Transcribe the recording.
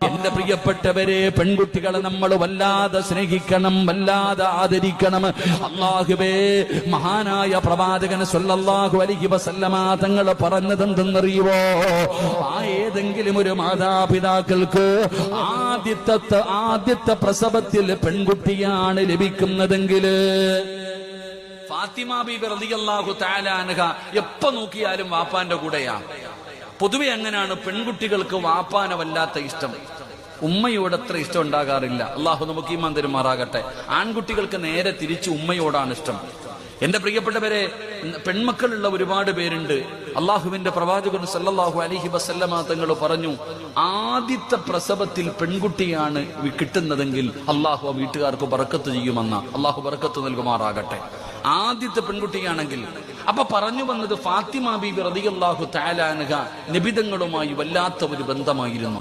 എന്റെ പ്രിയപ്പെട്ടവരെ, പെൺകുട്ടികളെ നമ്മൾ വല്ലാതെ സ്നേഹിക്കണം, വല്ലാതെ ആദരിക്കണം. അല്ലാഹുവേ, മഹാനായ പ്രവാചകൻ സല്ലല്ലാഹു അലൈഹി വസല്ലമ തങ്ങൾ പറഞ്ഞതെന്തെന്നറിയുവോ? ഏതെങ്കിലും ഒരു മാതാപിതാക്കൾക്ക് ആദ്യത്തെ പ്രസവത്തിൽ പെൺകുട്ടിയാണ് ലഭിക്കുന്നതെങ്കിൽ ഫാത്തിമ ബീബി റളിയല്ലാഹു തആല അൻഹ എപ്പോ നോക്കിയാലും വാപ്പാന്റെ കൂടെയാണ്. പൊതുവെ അങ്ങനെയാണ്, പെൺകുട്ടികൾക്ക് വാപ്പാനെ വല്ലാത്ത ഇഷ്ടം, ഉമ്മയോട് അത്ര ഇഷ്ടം ഉണ്ടാകാറില്ല. അള്ളാഹു നമുക്ക് ഈമാൻ തരുമാറാകട്ടെ. ആൺകുട്ടികൾക്ക് നേരെ തിരിച്ച് ഉമ്മയോടാണ് ഇഷ്ടം. എന്റെ പ്രിയപ്പെട്ടവരെ, പെൺമക്കളുള്ള ഒരുപാട് പേരുണ്ട്. അള്ളാഹുവിന്റെ പ്രവാചകൻ സല്ലല്ലാഹു അലൈഹി വസല്ലമ തങ്ങൾ പറഞ്ഞു, ആദ്യത്തെ പ്രസവത്തിൽ പെൺകുട്ടിയാണ് കിട്ടുന്നതെങ്കിൽ അള്ളാഹു ആ വീട്ടുകാർക്ക് ബർക്കത്ത് ചെയ്യുമെന്ന. അള്ളാഹു ബർക്കത്ത് നൽകുമാറാകട്ടെ. ആദ്യത്തെ പെൺകുട്ടിയാണെങ്കിൽ. അപ്പൊ പറഞ്ഞു വന്നത്, ഫാത്തിമ ബീബി റളിയല്ലാഹു തആല അൻഹ നബിതങ്ങളുമായി വല്ലാത്ത ഒരു ബന്ധമായിരുന്നു.